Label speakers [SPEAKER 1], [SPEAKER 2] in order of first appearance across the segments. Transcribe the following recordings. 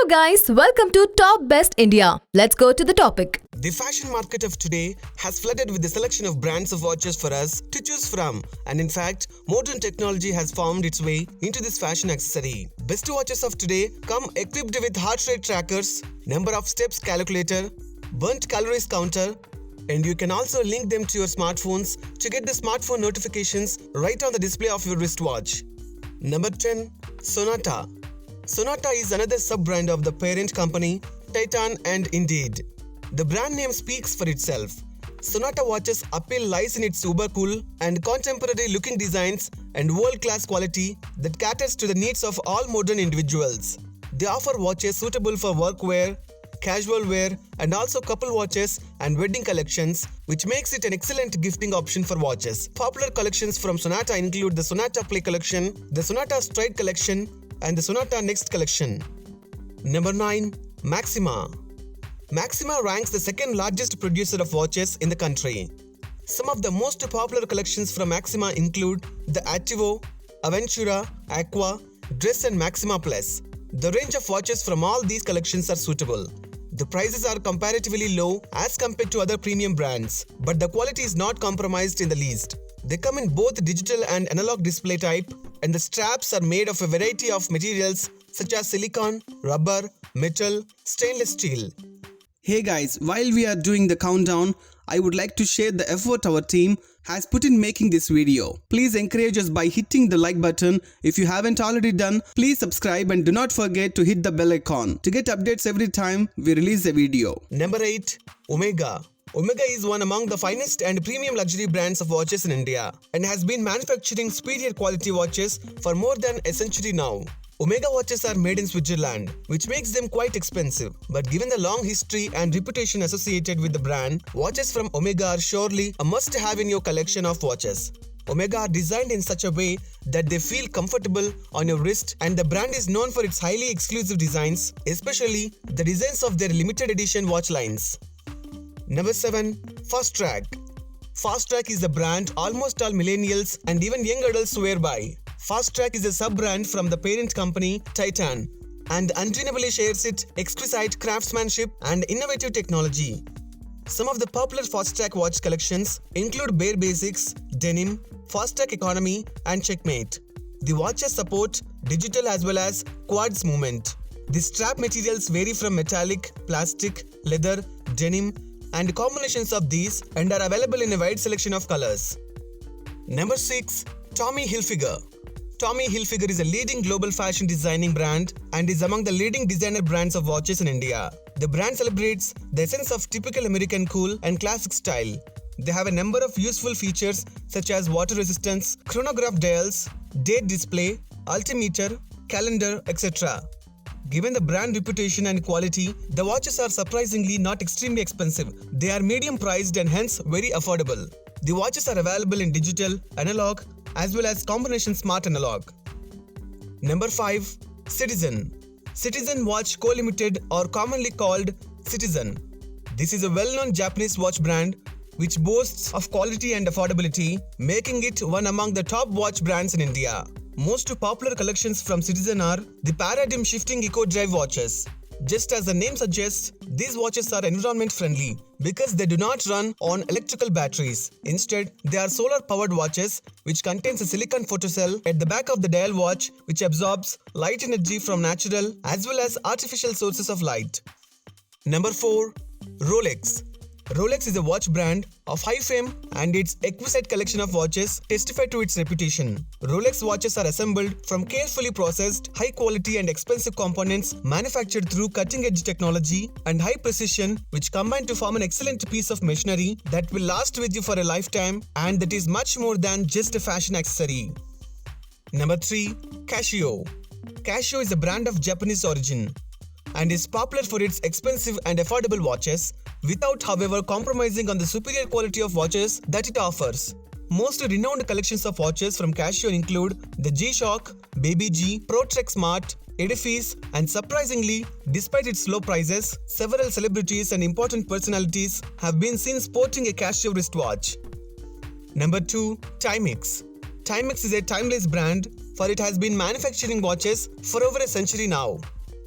[SPEAKER 1] Hello guys, welcome to Top Best India. Let's go to the topic.
[SPEAKER 2] The fashion market of today has flooded with the selection of brands of watches for us to choose from, and in fact, modern technology has found its way into this fashion accessory. Best watches of today come equipped with heart rate trackers, number of steps calculator, burnt calories counter, and you can also link them to your smartphones to get the smartphone notifications right on the display of your wristwatch. Number 10. Sonata. Sonata is another sub-brand of the parent company, Titan and Indeed. The brand name speaks for itself. Sonata watches' appeal lies in its uber cool and contemporary looking designs and world-class quality that caters to the needs of all modern individuals. They offer watches suitable for work wear, casual wear, and also couple watches and wedding collections, which makes it an excellent gifting option for watches. Popular collections from Sonata include the Sonata Play collection, the Sonata Stride collection, and the Sonata Next collection. Number 9. Maxima. Maxima ranks the second largest producer of watches in the country. Some of the most popular collections from Maxima include the Attivo, Aventura, Aqua, Dress and Maxima Plus. The range of watches from all these collections are suitable. The prices are comparatively low as compared to other premium brands, but the quality is not compromised in the least. They come in both digital and analog display type, and the straps are made of a variety of materials such as silicone, rubber, metal, stainless steel. Hey guys, while we are doing the countdown, I would like to share the effort our team has put in making this video. Please encourage us by hitting the like button. If you haven't already done, please subscribe and do not forget to hit the bell icon to get updates every time we release a video. Number 8. Omega. Omega is one among the finest and premium luxury brands of watches in India and has been manufacturing superior quality watches for more than a century now. Omega watches are made in Switzerland, which makes them quite expensive. But given the long history and reputation associated with the brand, watches from Omega are surely a must-have in your collection of watches. Omega are designed in such a way that they feel comfortable on your wrist, and the brand is known for its highly exclusive designs, especially the designs of their limited edition watch lines. Number 7. Fastrack. Fastrack is a brand almost all millennials and even young adults swear by. Fastrack is a sub-brand from the parent company Titan and undeniably shares its exquisite craftsmanship and innovative technology. Some of the popular Fastrack watch collections include Bare Basics, Denim, Fastrack Economy, and Checkmate. The watches support digital as well as quartz movement. The strap materials vary from metallic, plastic, leather, denim, and combinations of these and are available in a wide selection of colors. Number 6. Tommy Hilfiger. Tommy Hilfiger is a leading global fashion designing brand and is among the leading designer brands of watches in India. The brand celebrates the essence of typical American cool and classic style. They have a number of useful features such as water resistance, chronograph dials, date display, altimeter, calendar, etc. Given the brand reputation and quality, the watches are surprisingly not extremely expensive. They are medium priced and hence very affordable. The watches are available in digital, analog, as well as combination smart analog. Number 5. Citizen. Citizen Watch Co Limited, or commonly called Citizen. This is a well-known Japanese watch brand which boasts of quality and affordability, making it one among the top watch brands in India. Most popular collections from Citizen are the paradigm-shifting eco-drive watches. Just as the name suggests, these watches are environment-friendly because they do not run on electrical batteries. Instead, they are solar-powered watches which contains a silicon photocell at the back of the dial watch which absorbs light energy from natural as well as artificial sources of light. Number 4. Rolex. Rolex is a watch brand of high fame and its exquisite collection of watches testify to its reputation. Rolex watches are assembled from carefully processed, high quality and expensive components manufactured through cutting-edge technology and high precision, which combine to form an excellent piece of machinery that will last with you for a lifetime and that is much more than just a fashion accessory. Number 3. Casio. Casio is a brand of Japanese origin and is popular for its expensive and affordable watches, without however compromising on the superior quality of watches that it offers. Most renowned collections of watches from Casio include the G-Shock, Baby G, ProTrek Smart, Edifice, and surprisingly, despite its low prices, several celebrities and important personalities have been seen sporting a Casio wristwatch. Number 2. Timex. Timex is a timeless brand for it has been manufacturing watches for over a century now.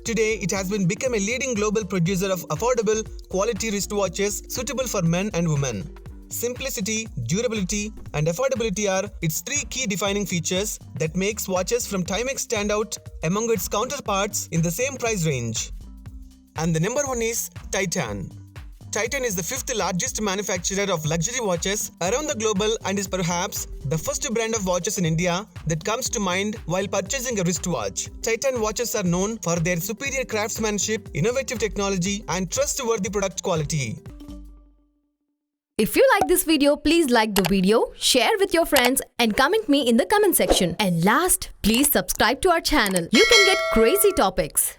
[SPEAKER 2] Today, it has been become a leading global producer of affordable, quality wristwatches suitable for men and women. Simplicity, durability, and affordability are its three key defining features that makes watches from Timex stand out among its counterparts in the same price range. And the number one is Titan. Titan is the fifth largest manufacturer of luxury watches around the globe and is perhaps the first brand of watches in India that comes to mind while purchasing a wristwatch. Titan watches are known for their superior craftsmanship, innovative technology, and trustworthy product quality.
[SPEAKER 1] If you like this video, please like the video, share with your friends and comment me in the comment section. And last, please subscribe to our channel. You can get crazy topics.